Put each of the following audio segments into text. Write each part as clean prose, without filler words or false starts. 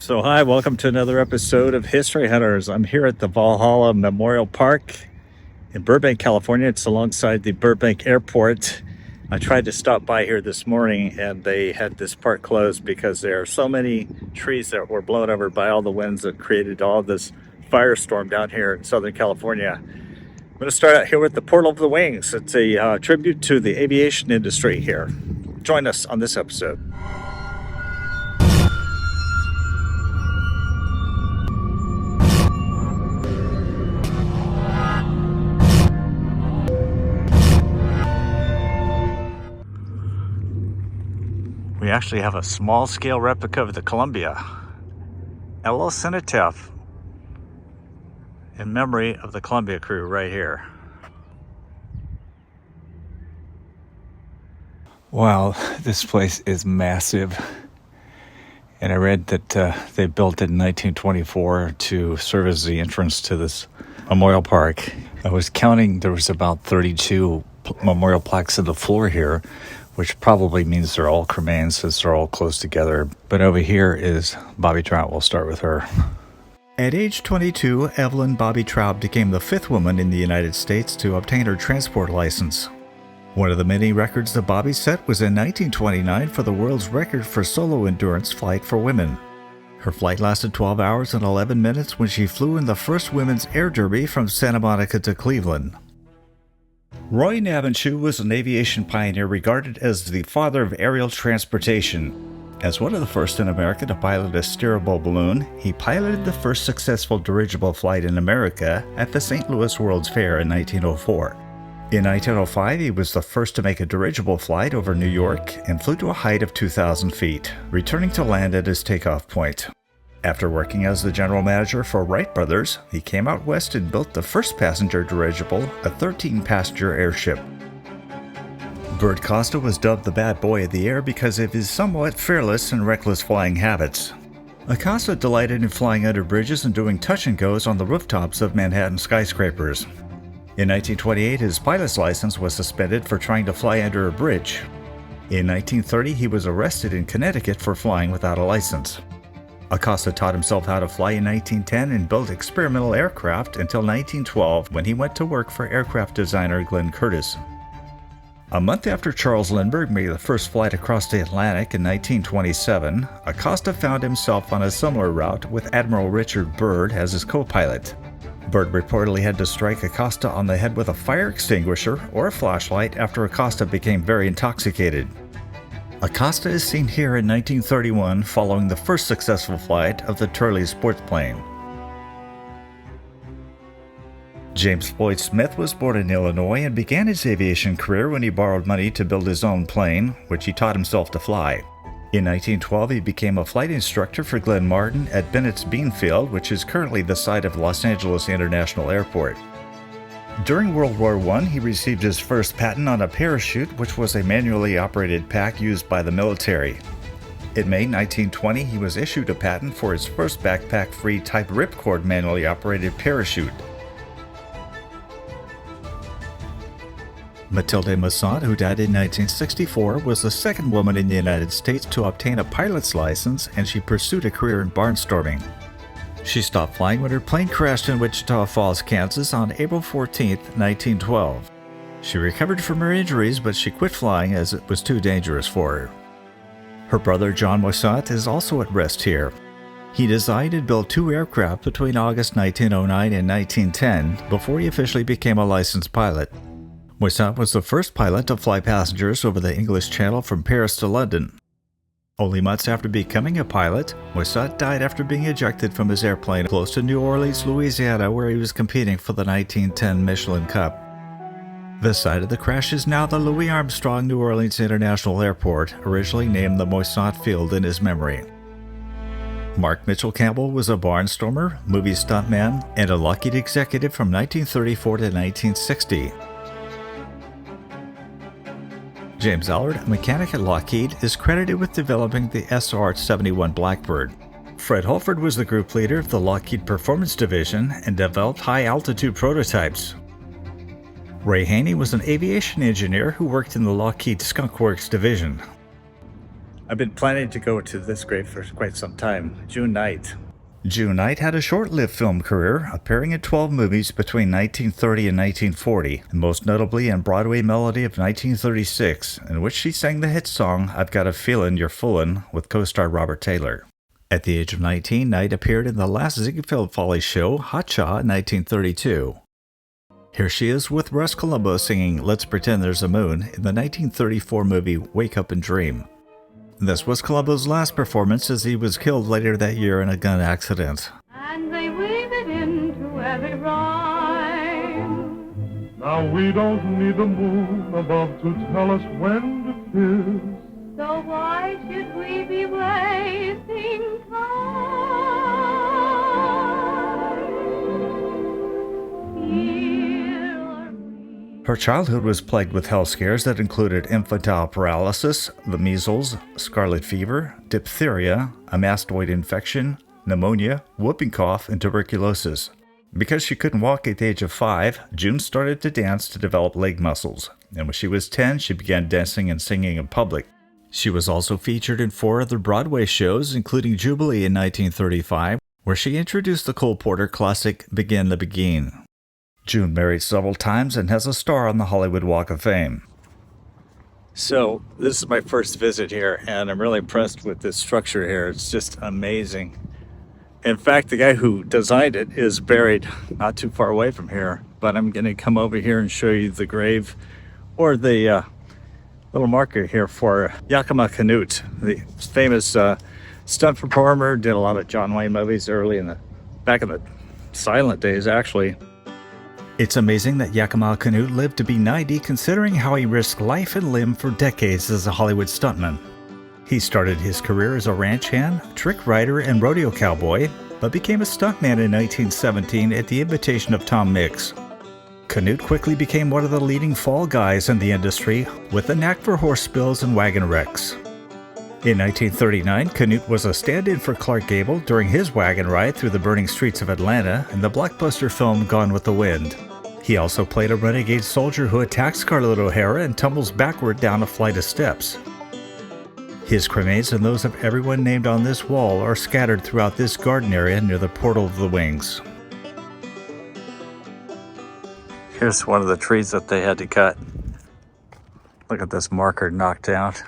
So hi, welcome to another episode of History Hunters. I'm here at the Valhalla Memorial Park in Burbank, California. It's alongside the Burbank Airport. I tried to stop by here this morning and they had this park closed because there are so many trees that were blown over by all the winds that created all this firestorm down here in Southern California. I'm going to start out here with the Portal of the Wings. It's a tribute to the aviation industry here. Join us on this episode. We actually have a small-scale replica of the Columbia. A little cenotaph in memory of the Columbia crew right here. Wow, this place is massive. And I read that they built it in 1924 to serve as the entrance to this memorial park. I was counting, there was about 32 memorial plaques on the floor here, which probably means they're all cremains since they're all close together. But over here is Bobby Trout. We'll start with her. At age 22, Evelyn Bobby Trout became the fifth woman in the United States to obtain her transport license. One of the many records that Bobby set was in 1929 for the world's record for solo endurance flight for women. Her flight lasted 12 hours and 11 minutes when she flew in the first women's air derby from Santa Monica to Cleveland. Roy Navenshoe was an aviation pioneer regarded as the father of aerial transportation. As one of the first in America to pilot a steerable balloon, he piloted the first successful dirigible flight in America at the St. Louis World's Fair in 1904. In 1905, he was the first to make a dirigible flight over New York and flew to a height of 2,000 feet, returning to land at his takeoff point. After working as the general manager for Wright Brothers, he came out west and built the first passenger dirigible, a 13-passenger airship. Bert Costa was dubbed the bad boy of the air because of his somewhat fearless and reckless flying habits. Acosta delighted in flying under bridges and doing touch-and-goes on the rooftops of Manhattan skyscrapers. In 1928, his pilot's license was suspended for trying to fly under a bridge. In 1930, he was arrested in Connecticut for flying without a license. Acosta taught himself how to fly in 1910 and built experimental aircraft until 1912 when he went to work for aircraft designer Glenn Curtiss. A month after Charles Lindbergh made the first flight across the Atlantic in 1927, Acosta found himself on a similar route with Admiral Richard Byrd as his co-pilot. Byrd reportedly had to strike Acosta on the head with a fire extinguisher or a flashlight after Acosta became very intoxicated. Acosta is seen here in 1931 following the first successful flight of the Turley sports plane. James Floyd Smith was born in Illinois and began his aviation career when he borrowed money to build his own plane, which he taught himself to fly. In 1912, he became a flight instructor for Glenn Martin at Bennett's Beanfield, which is currently the site of Los Angeles International Airport. During World War I, he received his first patent on a parachute, which was a manually operated pack used by the military. In May 1920, he was issued a patent for his first backpack-free type ripcord manually operated parachute. Mathilde Masson, who died in 1964, was the second woman in the United States to obtain a pilot's license, and she pursued a career in barnstorming. She stopped flying when her plane crashed in Wichita Falls, Kansas on April 14, 1912. She recovered from her injuries, but she quit flying as it was too dangerous for her. Her brother John Moissant is also at rest here. He designed and built two aircraft between August 1909 and 1910 before he officially became a licensed pilot. Moissant was the first pilot to fly passengers over the English Channel from Paris to London. Only months after becoming a pilot, Moissant died after being ejected from his airplane close to New Orleans, Louisiana, where he was competing for the 1910 Michelin Cup. The site of the crash is now the Louis Armstrong New Orleans International Airport, originally named the Moissant Field in his memory. Mark Mitchell Campbell was a barnstormer, movie stuntman, and a Lockheed executive from 1934 to 1960. James Allard, a mechanic at Lockheed, is credited with developing the SR-71 Blackbird. Fred Holford was the group leader of the Lockheed Performance Division and developed high-altitude prototypes. Ray Haney was an aviation engineer who worked in the Lockheed Skunk Works division. I've been planning to go to this grave for quite some time. June Knight. June Knight had a short-lived film career, appearing in 12 movies between 1930 and 1940, and most notably in Broadway Melody of 1936, in which she sang the hit song I've Got a Feelin' You're Foolin' with co-star Robert Taylor. At the age of 19, Knight appeared in the last Ziegfeld Follies show, Hot Cha, in 1932. Here she is with Russ Columbo singing Let's Pretend There's a Moon in the 1934 movie Wake Up and Dream. This was Columbo's last performance as he was killed later that year in a gun accident. And they weave it into every rhyme. Now we don't need the moon above to tell us when to kiss. So why should we be wasting time? Her childhood was plagued with health scares that included infantile paralysis, the measles, scarlet fever, diphtheria, a mastoid infection, pneumonia, whooping cough, and tuberculosis. Because she couldn't walk at the age of 5, June started to dance to develop leg muscles, and when she was 10, she began dancing and singing in public. She was also featured in 4 other Broadway shows, including Jubilee in 1935, where she introduced the Cole Porter classic Begin the Begin. June married several times and has a star on the Hollywood Walk of Fame. So, this is my first visit here, and I'm really impressed with this structure here. It's just amazing. In fact, the guy who designed it is buried not too far away from here, but I'm going to come over here and show you the grave, or the little marker here for Yakima Canutt, the famous stunt performer, did a lot of John Wayne movies back in the silent days, actually. It's amazing that Yakima Canutt lived to be 90, considering how he risked life and limb for decades as a Hollywood stuntman. He started his career as a ranch hand, trick rider, and rodeo cowboy, but became a stuntman in 1917 at the invitation of Tom Mix. Canutt quickly became one of the leading fall guys in the industry, with a knack for horse spills and wagon wrecks. In 1939, Canutt was a stand-in for Clark Gable during his wagon ride through the burning streets of Atlanta in the blockbuster film Gone with the Wind. He also played a renegade soldier who attacks Scarlett O'Hara and tumbles backward down a flight of steps. His cremains and those of everyone named on this wall are scattered throughout this garden area near the Portal of the Wings. Here's one of the trees that they had to cut. Look at this marker knocked out.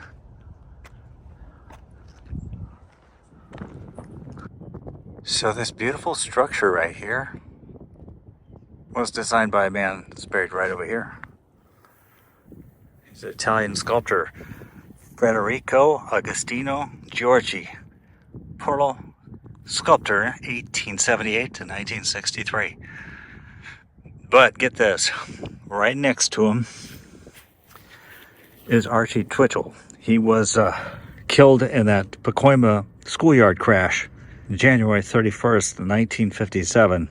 So this beautiful structure right here was designed by a man that's buried right over here. He's an Italian sculptor, Federico Agostino Giorgi, Portal sculptor, 1878 to 1963. But get this, right next to him is Archie Twitchell. He was killed in that Pacoima schoolyard crash January 31st, 1957.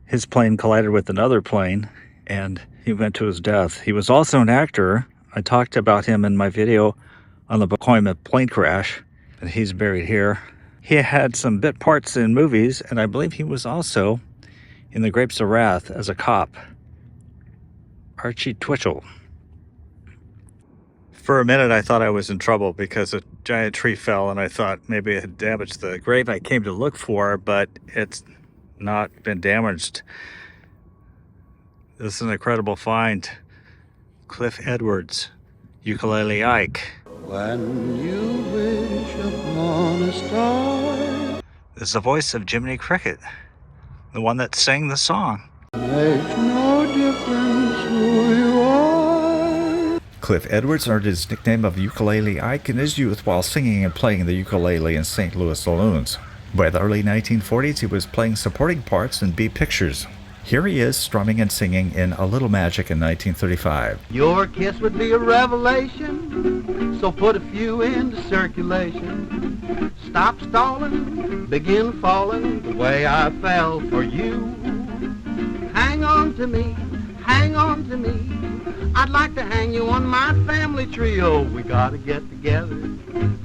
His plane collided with another plane, and he went to his death. He was also an actor. I talked about him in my video on the Pacoima plane crash, and he's buried here. He had some bit parts in movies, and I believe he was also in The Grapes of Wrath as a cop. Archie Twitchell. For a minute, I thought I was in trouble because a giant tree fell, and I thought maybe it had damaged the grave I came to look for, but it's not been damaged. This is an incredible find. Cliff Edwards, Ukulele Ike. When you wish upon a star. This is the voice of Jiminy Cricket, the one that sang the song. Makes no difference who you are. Cliff Edwards earned his nickname of Ukulele Ike in his youth while singing and playing the ukulele in St. Louis saloons. By the early 1940s, he was playing supporting parts in B Pictures. Here he is strumming and singing in A Little Magic in 1935. Your kiss would be a revelation, so put a few into circulation. Stop stalling, begin falling the way I fell for you. Hang on to me, hang on to me. I'd like to hang you on my family tree. Oh, we gotta get together,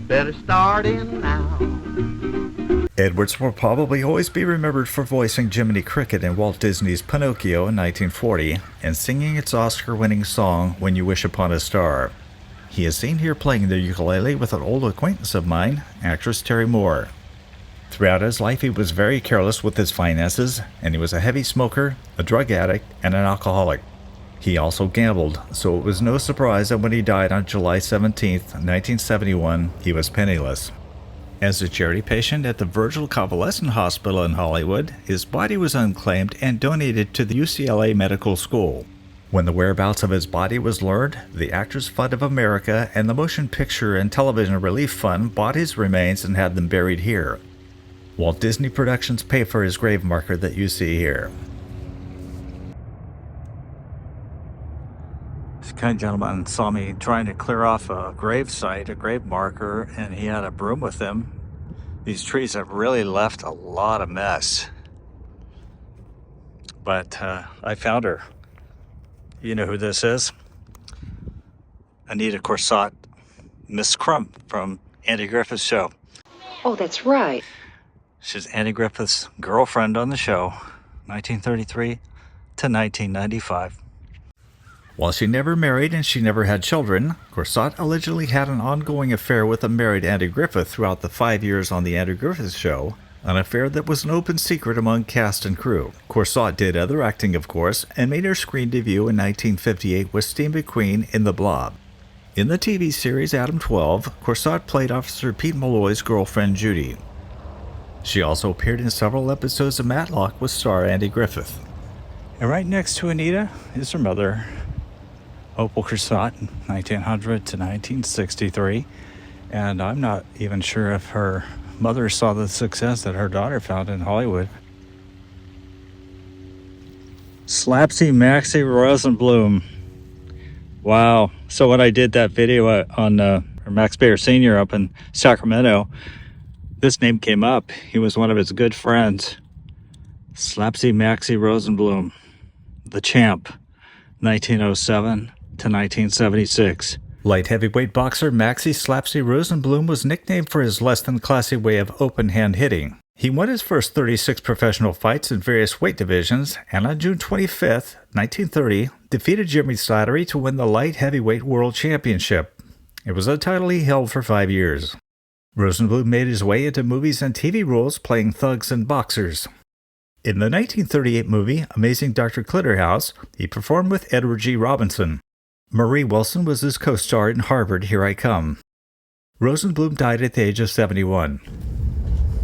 better start in now. Edwards will probably always be remembered for voicing Jiminy Cricket in Walt Disney's Pinocchio in 1940 and singing its Oscar-winning song When You Wish Upon a Star. He is seen here playing the ukulele with an old acquaintance of mine, actress Terry Moore. Throughout his life, he was very careless with his finances, and he was a heavy smoker, a drug addict, and an alcoholic. He also gambled, so it was no surprise that when he died on July 17, 1971, he was penniless. As a charity patient at the Virgil Convalescent Hospital in Hollywood, his body was unclaimed and donated to the UCLA Medical School. When the whereabouts of his body was learned, the Actors Fund of America and the Motion Picture and Television Relief Fund bought his remains and had them buried here. Walt Disney Productions paid for his grave marker that you see here. This kind gentleman saw me trying to clear off a grave site, a grave marker, and he had a broom with him. These trees have really left a lot of mess. But I found her. You know who this is? Aneta Corsaut, Miss Crump from Andy Griffith's show. Oh, that's right. She's Andy Griffith's girlfriend on the show, 1933 to 1995. While she never married and she never had children, Corsaut allegedly had an ongoing affair with a married Andy Griffith throughout the 5 years on the Andy Griffith show, an affair that was an open secret among cast and crew. Corsaut did other acting, of course, and made her screen debut in 1958 with Steve McQueen in The Blob. In the TV series Adam 12, Corsaut played Officer Pete Malloy's girlfriend Judy. She also appeared in several episodes of Matlock with star Andy Griffith. And right next to Anita is her mother, Opal Corsaut, 1900 to 1963. And I'm not even sure if her mother saw the success that her daughter found in Hollywood. Slapsy Maxie Rosenblum. Wow. So when I did that video on Max Baer Sr. up in Sacramento, this name came up. He was one of his good friends. Slapsy Maxie Rosenblum, the champ, 1907 to 1976. Light heavyweight boxer Maxie Slapsy Rosenblum was nicknamed for his less than classy way of open hand hitting. He won his first 36 professional fights in various weight divisions, and on June 25, 1930, defeated Jimmy Slattery to win the light heavyweight world championship. It was a title he held for 5 years. Rosenblum made his way into movies and TV roles playing thugs and boxers. In the 1938 movie Amazing Dr. Clitterhouse, he performed with Edward G. Robinson. Marie Wilson was his co-star in Harvard, Here I Come. Rosenblum died at the age of 71.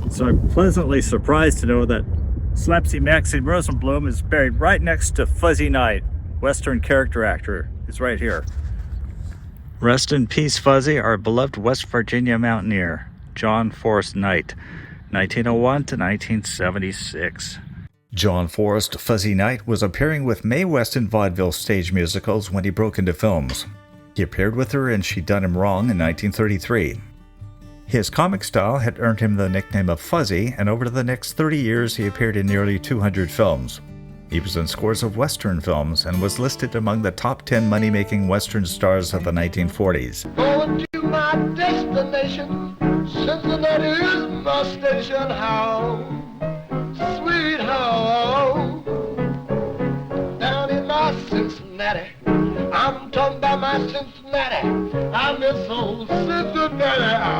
So I'm pleasantly surprised to know that Slapsy Maxie Rosenblum is buried right next to Fuzzy Knight, Western character actor. He's right here. Rest in peace, Fuzzy, our beloved West Virginia mountaineer, John Forrest Knight, 1901 to 1976. John Forrest Fuzzy Knight was appearing with Mae West in vaudeville stage musicals when he broke into films. He appeared with her in She Done Him Wrong in 1933. His comic style had earned him the nickname of Fuzzy, and over the next 30 years he appeared in nearly 200 films. He was in scores of Western films and was listed among the top 10 money-making Western stars of the 1940s. Going to my destination, Cincinnati is my station, how sweet how down in my Cincinnati, I'm talking about my Cincinnati, I miss old Cincinnati.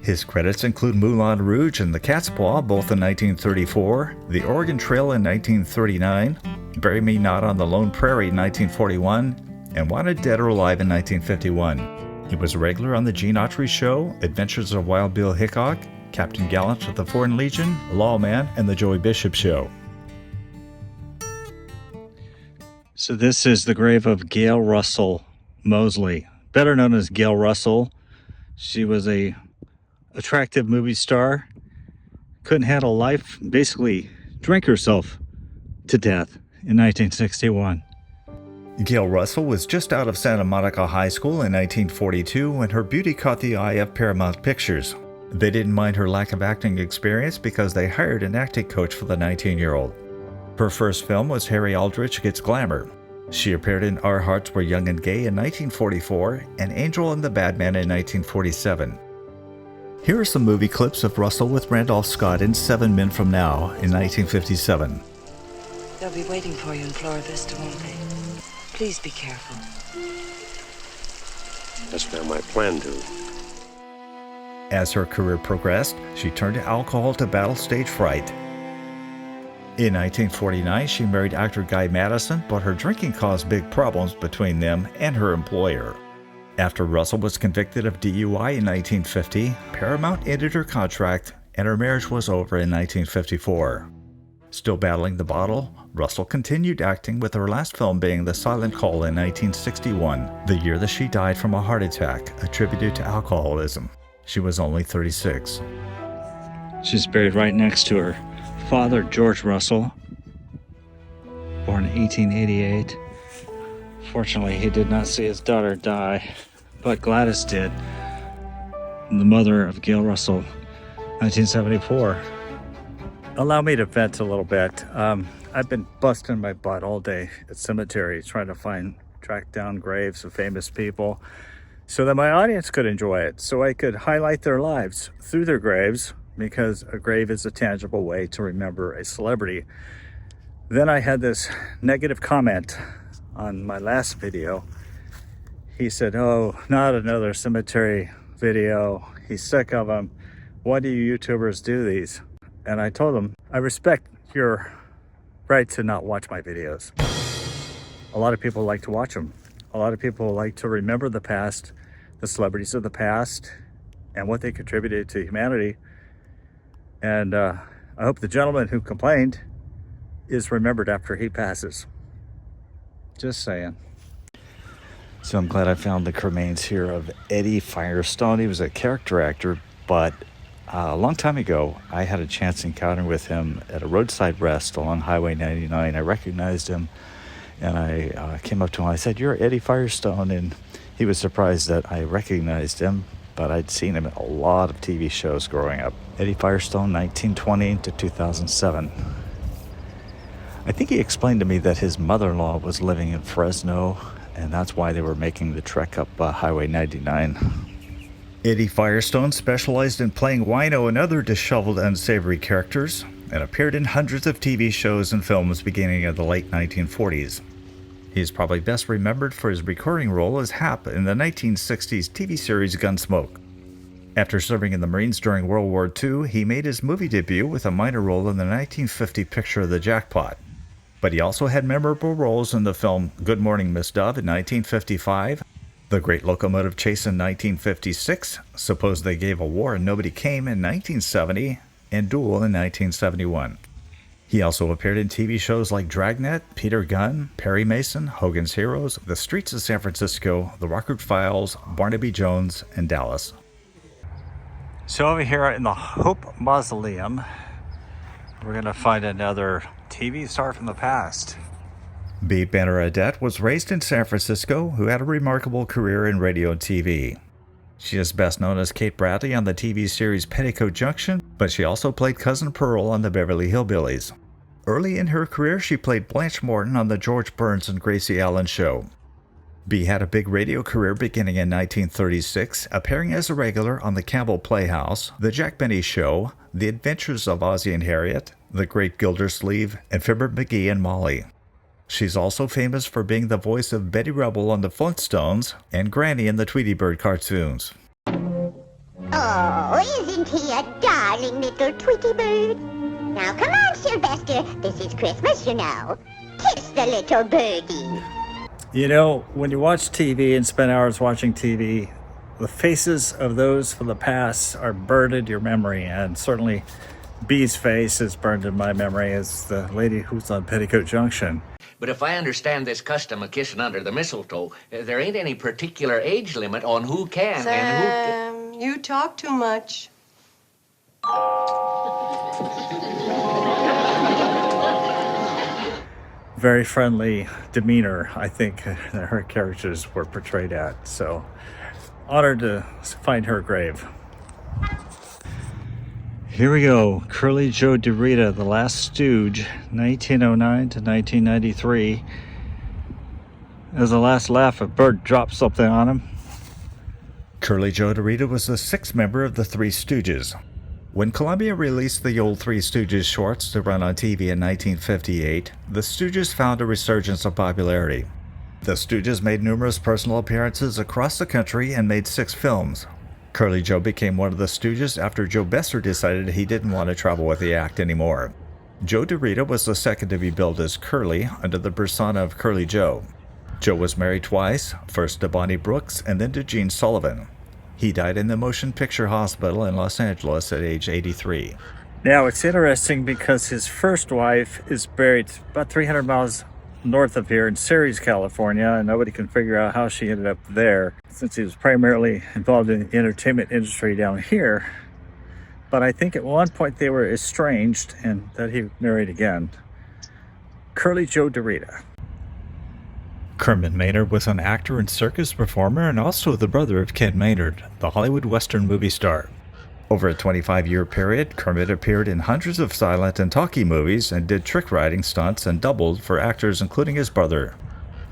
His credits include Moulin Rouge and The Cat's Paw, both in 1934, The Oregon Trail in 1939, Bury Me Not on the Lone Prairie in 1941, and Wanted Dead or Alive in 1951. He was a regular on The Gene Autry Show, Adventures of Wild Bill Hickok, Captain Gallant of the Foreign Legion, Lawman, and The Joey Bishop Show. So this is the grave of Gail Russell Mosley, better known as Gail Russell. She was a attractive movie star, couldn't handle life, basically drank herself to death in 1961. Gail Russell was just out of Santa Monica High School in 1942 when her beauty caught the eye of Paramount Pictures. They didn't mind her lack of acting experience because they hired an acting coach for the 19-year-old. Her first film was Harry Aldrich Gets Glamour. She appeared in Our Hearts Were Young and Gay in 1944 and Angel and the Bad Man in 1947. Here are some movie clips of Russell with Randolph Scott in 7 Men From Now in 1957. They'll be waiting for you in Flora Vista, won't they? Please be careful. That's now my plan to. As her career progressed, she turned to alcohol to battle stage fright. In 1949, she married actor Guy Madison, but her drinking caused big problems between them and her employer. After Russell was convicted of DUI in 1950, Paramount ended her contract and her marriage was over in 1954. Still battling the bottle, Russell continued acting, with her last film being The Silent Call in 1961, the year that she died from a heart attack attributed to alcoholism. She was only 36. She's buried right next to her father, George Russell, born in 1888. Fortunately, he did not see his daughter die, but Gladys did, the mother of Gail Russell, 1974. Allow me to vent a little bit. I've been busting my butt all day at cemeteries trying to track down graves of famous people so that my audience could enjoy it, so I could highlight their lives through their graves, because a grave is a tangible way to remember a celebrity. Then I had this negative comment on my last video. He said, "Oh, not another cemetery video. He's sick of them. Why do you YouTubers do these?" And I told him, I respect your right to not watch my videos. A lot of people like to watch them. A lot of people like to remember the past, the celebrities of the past, and what they contributed to humanity. And I hope the gentleman who complained is remembered after he passes. Just saying. So I'm glad I found the remains here of Eddie Firestone. He was a character actor, but a long time ago, I had a chance encounter with him at a roadside rest along Highway 99. I recognized him, and I came up to him. I said, "You're Eddie Firestone," and he was surprised that I recognized him, but I'd seen him in a lot of TV shows growing up. Eddie Firestone, 1920 to 2007. I think he explained to me that his mother-in-law was living in Fresno, and that's why they were making the trek up Highway 99. Eddie Firestone specialized in playing wino and other disheveled, unsavory characters, and appeared in hundreds of TV shows and films beginning in the late 1940s. He is probably best remembered for his recurring role as Hap in the 1960s TV series Gunsmoke. After serving in the Marines during World War II, he made his movie debut with a minor role in the 1950 picture The Jackpot. But he also had memorable roles in the film Good Morning, Miss Dove in 1955, The Great Locomotive Chase in 1956, Suppose They Gave a War and Nobody Came in 1970, and Duel in 1971. He also appeared in TV shows like Dragnet, Peter Gunn, Perry Mason, Hogan's Heroes, The Streets of San Francisco, The Rockford Files, Barnaby Jones, and Dallas. So over here in the Hope Mausoleum, we're going to find another TV star from the past. Bea Benaderet was raised in San Francisco, who had a remarkable career in radio and TV. She is best known as Kate Bradley on the TV series Petticoat Junction, but she also played Cousin Pearl on the Beverly Hillbillies. Early in her career, she played Blanche Morton on the George Burns and Gracie Allen Show. Bea had a big radio career beginning in 1936, appearing as a regular on the Campbell Playhouse, The Jack Benny Show, The Adventures of Ozzie and Harriet, The Great Gildersleeve, and Fibber McGee and Molly. She's also famous for being the voice of Betty Rubble on the Flintstones and Granny in the Tweety Bird cartoons. Oh, isn't he a darling little Tweety Bird? Now come on, Sylvester. This is Christmas, you know. Kiss the little birdie. You know, when you watch TV and spend hours watching TV, the faces of those from the past are burned in your memory, and certainly Bea's face is burned in my memory as the lady who's on Petticoat Junction. But if I understand this custom of kissing under the mistletoe, there ain't any particular age limit on who can Sam, and who can. You talk too much. Very friendly demeanor, I think, that her characters were portrayed at. So, honored to find her grave. Here we go. Curly Joe DeRita, The Last Stooge, 1909 to 1993. As the last laugh, a bird dropped something on him. Curly Joe DeRita was the sixth member of the Three Stooges. When Columbia released the old Three Stooges shorts to run on TV in 1958, the Stooges found a resurgence of popularity. The Stooges made numerous personal appearances across the country and made 6 films. Curly Joe became one of the Stooges after Joe Besser decided he didn't want to travel with the act anymore. Joe DeRita was the second to be billed as Curly under the persona of Curly Joe. Joe was married twice, first to Bonnie Brooks and then to Gene Sullivan. He died in the Motion Picture Hospital in Los Angeles at age 83. Now, it's interesting because his first wife is buried about 300 miles north of here in Ceres, California, and nobody can figure out how she ended up there since he was primarily involved in the entertainment industry down here. But I think at one point they were estranged and that he married again. Curly Joe DeRita. Kermit Maynard was an actor and circus performer and also the brother of Ken Maynard, the Hollywood Western movie star. Over a 25-year period, Kermit appeared in hundreds of silent and talkie movies and did trick riding stunts and doubled for actors including his brother.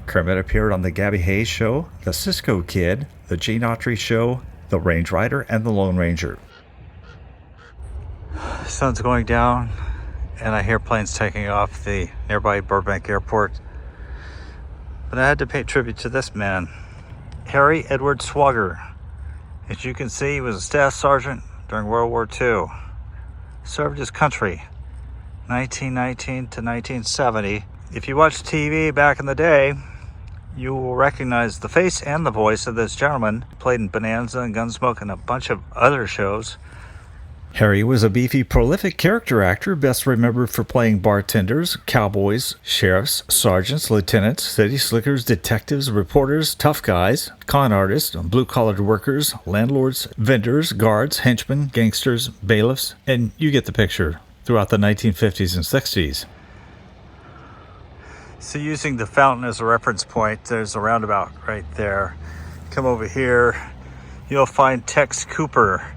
Kermit appeared on The Gabby Hayes Show, The Cisco Kid, The Gene Autry Show, The Range Rider, and The Lone Ranger. The sun's going down and I hear planes taking off the nearby Burbank airport. But I had to pay tribute to this man, Harry Edward Swoger. As you can see, he was a staff sergeant during World War II. Served his country, 1919 to 1970. If you watched TV back in the day, you will recognize the face and the voice of this gentleman. Played in Bonanza and Gunsmoke and a bunch of other shows. Harry was a beefy, prolific character actor, best remembered for playing bartenders, cowboys, sheriffs, sergeants, lieutenants, city slickers, detectives, reporters, tough guys, con artists, blue-collared workers, landlords, vendors, guards, henchmen, gangsters, bailiffs, and you get the picture, throughout the 1950s and 60s. So using the fountain as a reference point, there's a roundabout right there. Come over here, you'll find Tex Cooper,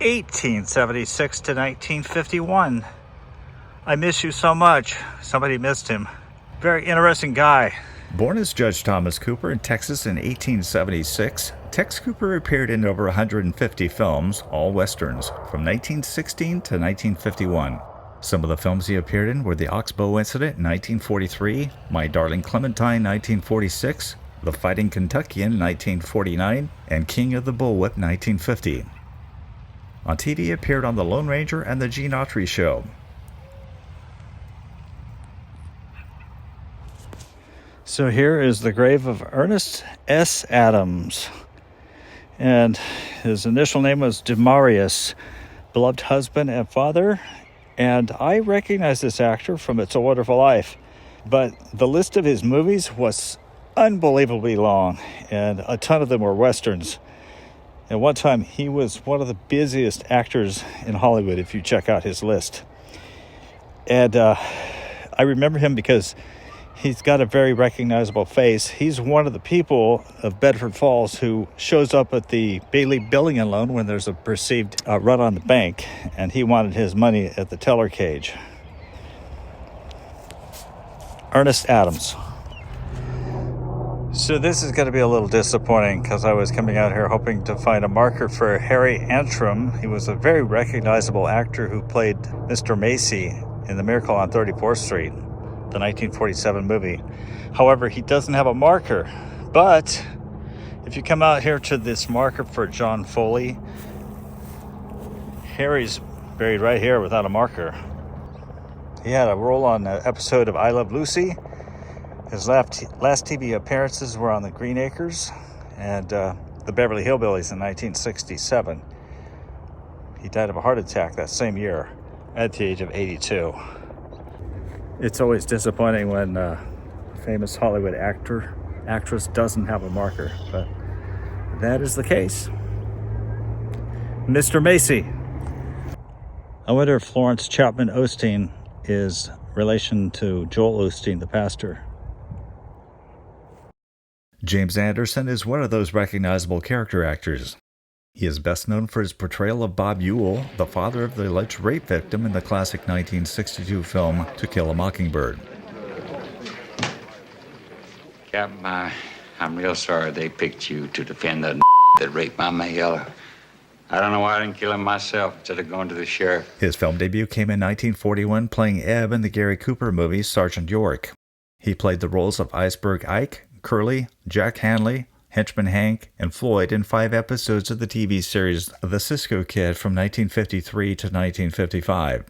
1876 to 1951. I miss you so much. Somebody missed him. Very interesting guy. Born as Judge Thomas Cooper in Texas in 1876, Tex Cooper appeared in over 150 films, all westerns, from 1916 to 1951. Some of the films he appeared in were The Oxbow Incident in 1943, My Darling Clementine 1946, The Fighting Kentuckian 1949, and King of the Bullwhip 1950. On TV, he appeared on The Lone Ranger and The Gene Autry Show. So here is the grave of Ernest S. Adams. And his initial name was Demarius, beloved husband and father. And I recognize this actor from It's a Wonderful Life. But the list of his movies was unbelievably long, and a ton of them were westerns. At one time, he was one of the busiest actors in Hollywood, if you check out his list. And I remember him because he's got a very recognizable face. He's one of the people of Bedford Falls who shows up at the Bailey Billing and Loan when there's a perceived run on the bank, and he wanted his money at the teller cage. Ernest Adams. So this is going to be a little disappointing because I was coming out here hoping to find a marker for Harry Antrim. He was a very recognizable actor who played Mr. Macy in The Miracle on 34th Street, the 1947 movie. However, he doesn't have a marker. But if you come out here to this marker for John Foley, Harry's buried right here without a marker. He had a role on an episode of I Love Lucy. His last TV appearances were on the Green Acres and the Beverly Hillbillies in 1967. He died of a heart attack that same year at the age of 82. It's always disappointing when a famous Hollywood actress doesn't have a marker, but that is the case. Mr. Macy. I wonder if Florence Chapman Osteen is relation to Joel Osteen, the pastor. James Anderson is one of those recognizable character actors. He is best known for his portrayal of Bob Ewell, the father of the alleged rape victim in the classic 1962 film To Kill a Mockingbird. Captain, I'm real sorry they picked you to defend the that raped my Miguel. I don't know why I didn't kill him myself instead of going to the sheriff. His film debut came in 1941 playing Ebb in the Gary Cooper movie Sergeant York. He played the roles of Iceberg Ike, Curly, Jack Hanley, Henchman Hank, and Floyd in 5 episodes of the TV series The Cisco Kid from 1953 to 1955.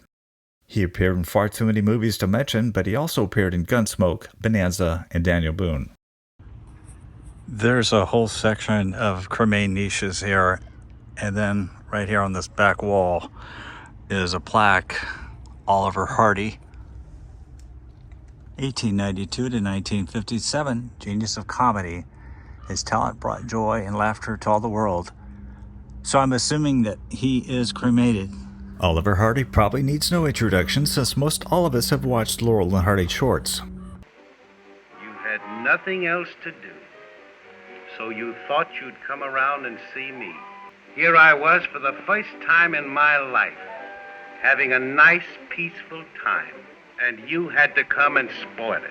He appeared in far too many movies to mention, but he also appeared in Gunsmoke, Bonanza, and Daniel Boone. There's a whole section of cremain niches here, and then right here on this back wall is a plaque, Oliver Hardy, 1892 to 1957, genius of comedy. His talent brought joy and laughter to all the world. So I'm assuming that he is cremated. Oliver Hardy probably needs no introduction, since most all of us have watched Laurel and Hardy shorts. You had nothing else to do, so you thought you'd come around and see me. Here I was for the first time in my life, having a nice, peaceful time, and you had to come and spoil it.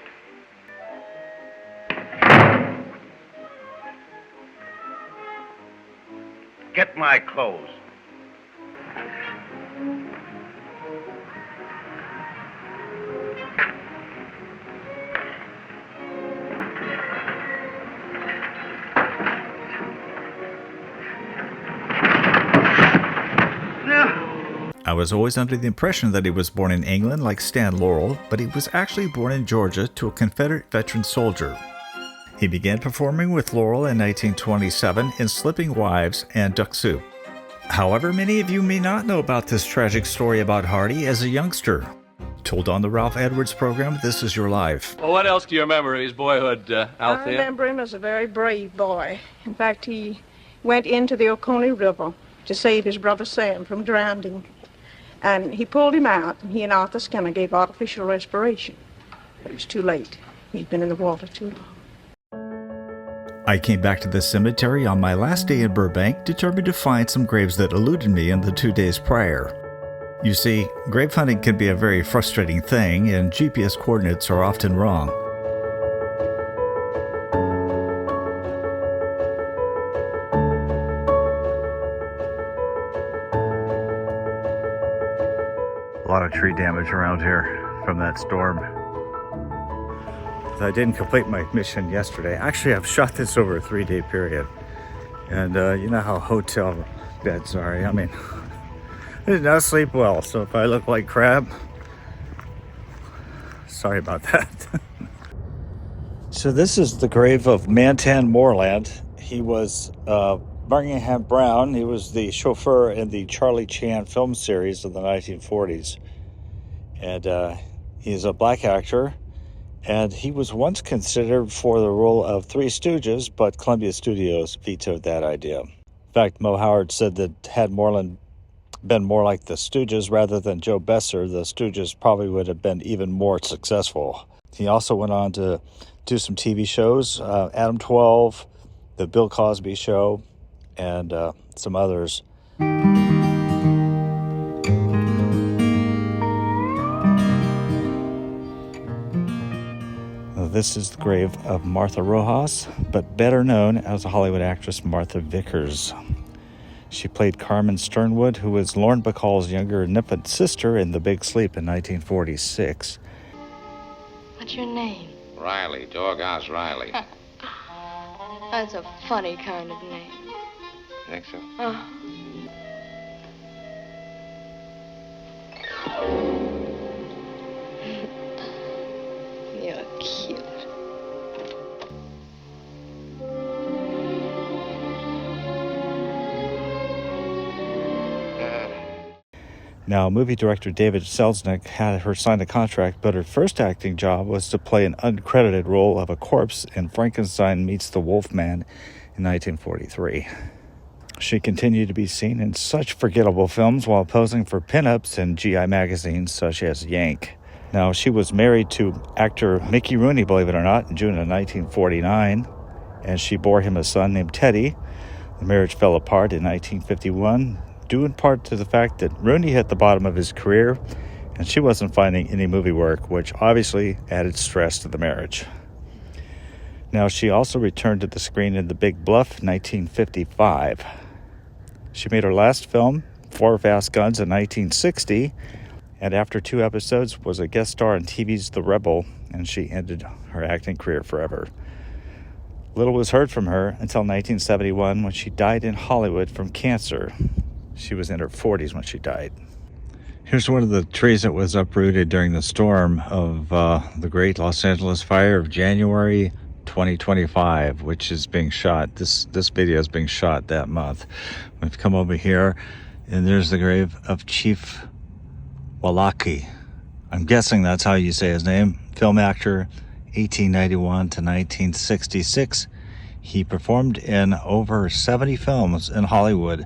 Get my clothes. I was always under the impression that he was born in England like Stan Laurel, but he was actually born in Georgia to a Confederate veteran soldier. He began performing with Laurel in 1927 in Slipping Wives and Duck Soup. However, many of you may not know about this tragic story about Hardy as a youngster. Told on the Ralph Edwards program, This Is Your Life. Well, what else do you remember of his boyhood, Althea? I remember him as a very brave boy. In fact, he went into the Oconee River to save his brother Sam from drowning. And he pulled him out, and he and Arthur Skinner gave artificial respiration. But it was too late. He'd been in the water too long. I came back to the cemetery on my last day in Burbank, determined to find some graves that eluded me in the 2 days prior. You see, grave hunting can be a very frustrating thing, and GPS coordinates are often wrong. A lot of tree damage around here from that storm. I didn't complete my mission yesterday. Actually, I've shot this over a 3-day period. And you know how hotel beds are. I mean, I did not sleep well, so if I look like crap, sorry about that. So this is the grave of Mantan Moreland. He was Birmingham Brown. He was the chauffeur in the Charlie Chan film series of the 1940s. And he's a black actor. And he was once considered for the role of Three Stooges, but Columbia Studios vetoed that idea. In fact, Mo Howard said that had Moreland been more like the Stooges rather than Joe Besser, the Stooges probably would have been even more successful. He also went on to do some TV shows, Adam 12, The Bill Cosby Show, and some others. This is the grave of Martha Rojas, but better known as the Hollywood actress Martha Vickers. She played Carmen Sternwood, who was Lorne Bacall's younger infant sister in The Big Sleep in 1946. What's your name? Riley, Doghouse Riley. That's a funny kind of name. Think so? Oh. You're cute. Now, movie director David Selznick had her sign a contract, but her first acting job was to play an uncredited role of a corpse in Frankenstein Meets the Wolfman in 1943. She continued to be seen in such forgettable films while posing for pinups in GI magazines such as Yank. Now, she was married to actor Mickey Rooney, believe it or not, in June of 1949, and she bore him a son named Teddy. The marriage fell apart in 1951, due in part to the fact that Rooney hit the bottom of his career, and she wasn't finding any movie work, which obviously added stress to the marriage. Now, she also returned to the screen in The Big Bluff, 1955. She made her last film, Four Fast Guns, in 1960, and after 2 episodes was a guest star on TV's The Rebel, and she ended her acting career forever. Little was heard from her until 1971 when she died in Hollywood from cancer. She was in her 40s when she died. Here's one of the trees that was uprooted during the storm of the great Los Angeles fire of January 2025, which is being shot. This video is being shot that month. We've come over here, and there's the grave of Chief Wallachie. I'm guessing that's how you say his name. Film actor, 1891 to 1966. He performed in over 70 films in Hollywood.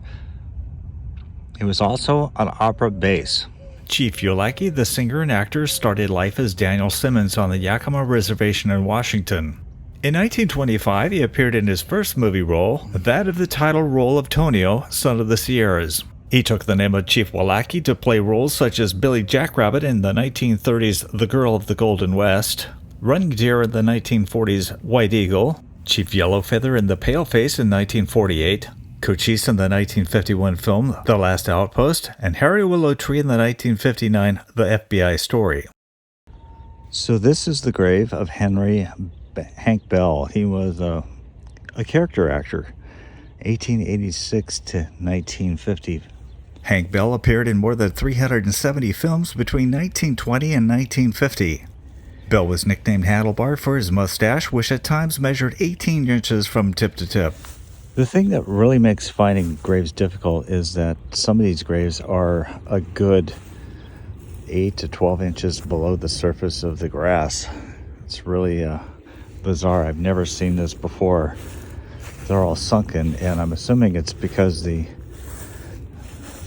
He was also an opera bass. Chief Wallachie, the singer and actor, started life as Daniel Simmons on the Yakima Reservation in Washington. In 1925, he appeared in his first movie role, that of the title role of Tonio, son of the Sierras. He took the name of Chief Wallachie to play roles such as Billy Jackrabbit in the 1930s The Girl of the Golden West, Running Deer in the 1940s White Eagle, Chief Yellowfeather in The Paleface in 1948, Cochise in the 1951 film The Last Outpost, and Harry Willow Tree in the 1959 The FBI Story. So this is the grave of Hank Bell. He was a character actor, 1886 to 1950. Hank Bell appeared in more than 370 films between 1920 and 1950. Bell was nicknamed Handlebar for his mustache, which at times measured 18 inches from tip to tip. The thing that really makes finding graves difficult is that some of these graves are a good 8 to 12 inches below the surface of the grass. It's really bizarre. I've never seen this before. They're all sunken, and I'm assuming it's because the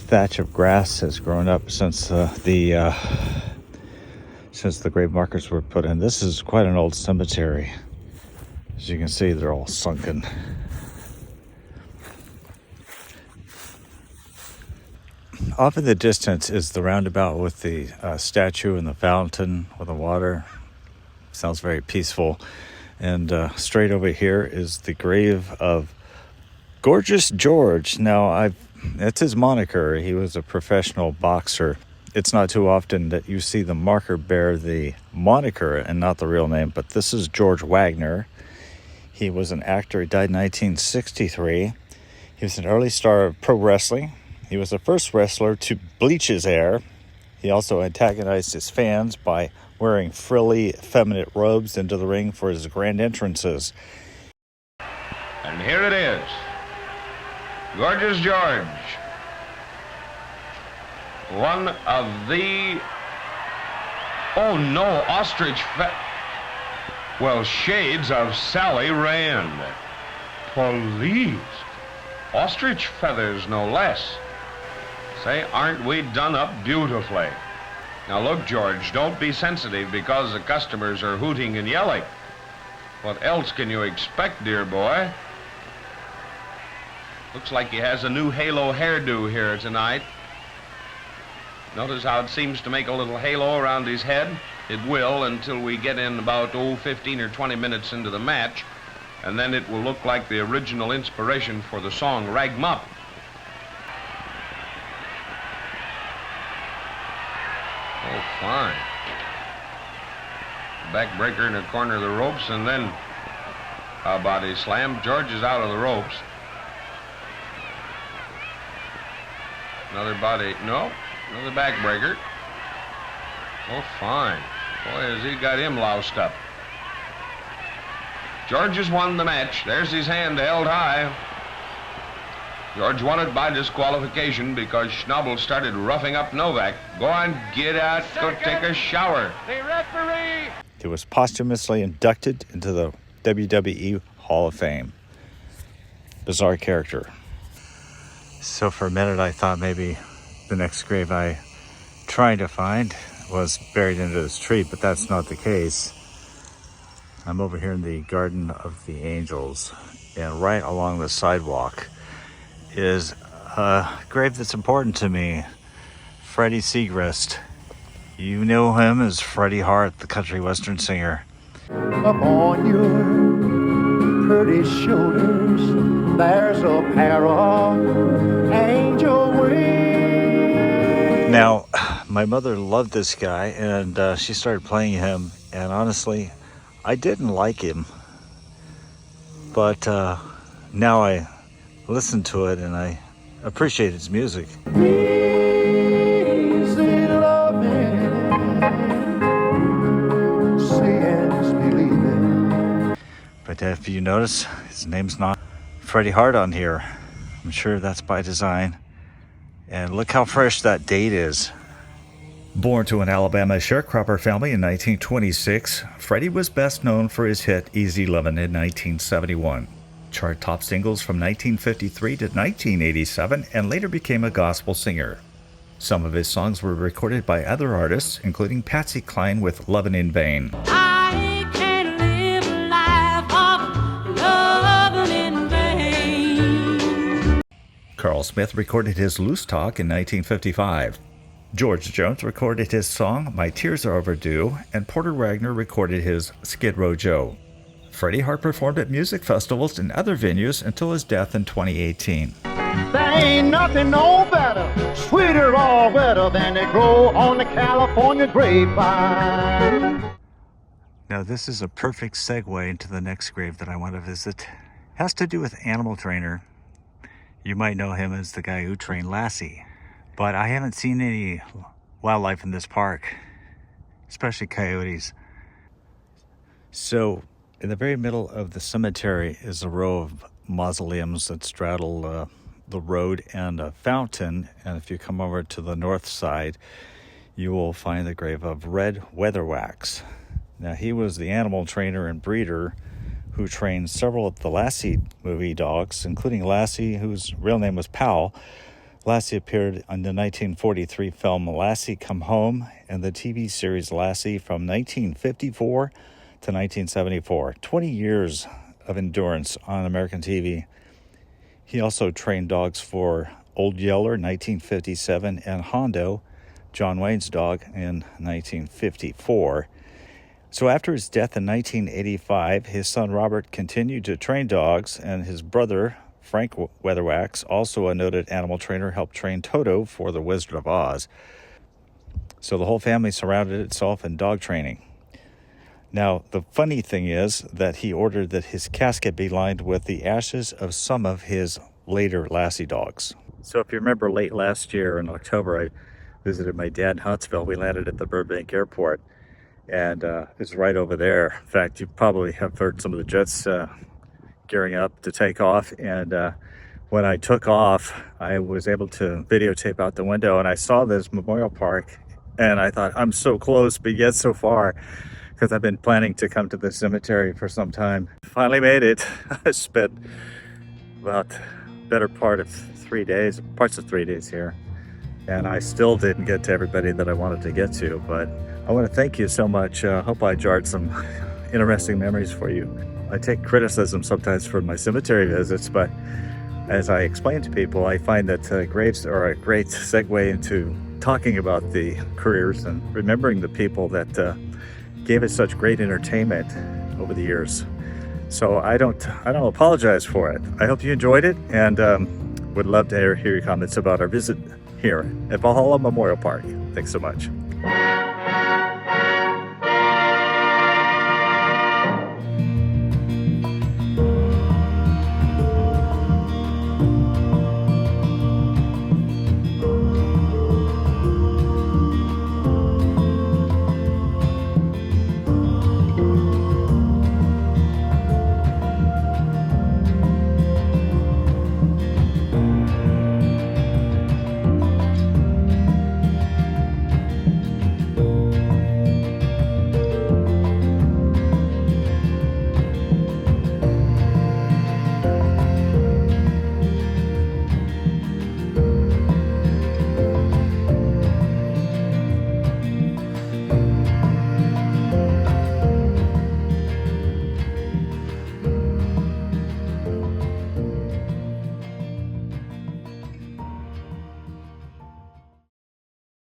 thatch of grass has grown up since the grave markers were put in. This is quite an old cemetery. As you can see, they're all sunken. Off in the distance is the roundabout with the statue and the fountain with the water. Sounds very peaceful. And straight over here is the grave of Gorgeous George. Now, that's his moniker. He was a professional boxer. It's not too often that you see the marker bear the moniker and not the real name, but this is George Wagner. He was an actor. He died in 1963. He was an early star of pro wrestling. He was the first wrestler to bleach his hair. He also antagonized his fans by wearing frilly, effeminate robes into the ring for his grand entrances. And here it is. Gorgeous George. One of the... Oh no, well, shades of Sally Rand. Police. Ostrich feathers, no less. Say, aren't we done up beautifully? Now look, George, don't be sensitive because the customers are hooting and yelling. What else can you expect, dear boy? Looks like he has a new halo hairdo here tonight. Notice how it seems to make a little halo around his head? It will until we get in about 15 or 20 minutes into the match, and then it will look like the original inspiration for the song Rag 'em Up. Oh, fine. Backbreaker in the corner of the ropes, and then a body slam. George is out of the ropes. Another body, no, another backbreaker. Oh, fine. Boy, has he got him loused up. George has won the match. There's his hand held high. George won it by disqualification because Schnabel started roughing up Novak. Go on, get out, go take a shower. The referee! He was posthumously inducted into the WWE Hall of Fame. Bizarre character. So for a minute I thought maybe the next grave I tried to find was buried into this tree, but that's not the case. I'm over here in the Garden of the Angels, and right along the sidewalk is a grave that's important to me. Freddie Segrist. You know him as Freddy Hart, the country western singer. Upon your pretty shoulders, there's a pair of angel wings. Now, my mother loved this guy, and she started playing him, and honestly, I didn't like him. but now I listen to it and I appreciate its music. Easy loving, seeing is believing. But if you notice, his name's not Freddy Hart on here. I'm sure that's by design. And look how fresh that date is. Born to an Alabama sharecropper family in 1926, Freddie was best known for his hit Easy Lovin' in 1971. Chart top singles from 1953 to 1987, and later became a gospel singer. Some of his songs were recorded by other artists, including Patsy Cline with Lovin' in Vain. I can't live a life of loving in vain. Carl Smith recorded his Loose Talk in 1955. George Jones recorded his song My Tears Are Overdue, and Porter Wagner recorded his Skid Row Joe. Freddie Hart performed at music festivals and other venues until his death in 2018. There ain't nothing no better, sweeter or wetter than they grow on the California grapevine. Now this is a perfect segue into the next grave that I want to visit. It has to do with animal trainer. You might know him as the guy who trained Lassie. But I haven't seen any wildlife in this park, especially coyotes. So in the very middle of the cemetery is a row of mausoleums that straddle the road and a fountain. And if you come over to the north side, you will find the grave of Rudd Weatherwax. Now, he was the animal trainer and breeder who trained several of the Lassie movie dogs, including Lassie, whose real name was Powell. Lassie appeared in the 1943 film Lassie Come Home and the TV series Lassie from 1954 to 1974. 20 years of endurance on American TV. He also trained dogs for Old Yeller in 1957 and Hondo, John Wayne's dog, in 1954. So after his death in 1985, his son Robert continued to train dogs, and his brother Frank Weatherwax, also a noted animal trainer, helped train Toto for The Wizard of Oz. So the whole family surrounded itself in dog training. Now, the funny thing is that he ordered that his casket be lined with the ashes of some of his later Lassie dogs. So if you remember late last year in October, I visited my dad in Huntsville. We landed at the Burbank airport, and it's right over there. In fact, you probably have heard some of the jets gearing up to take off, and when I took off, I was able to videotape out the window, and I saw this memorial park, and I thought, I'm so close, but yet so far, because I've been planning to come to the cemetery for some time. Finally made it. I spent about better part of 3 days, parts of 3 days here, and I still didn't get to everybody that I wanted to get to, but I want to thank you so much. Hope I jarred some interesting memories for you. I take criticism sometimes for my cemetery visits, but as I explain to people, I find that graves are a great segue into talking about the careers and remembering the people that gave us such great entertainment over the years. So I don't apologize for it. I hope you enjoyed it, and would love to hear your comments about our visit here at Valhalla Memorial Park. Thanks so much.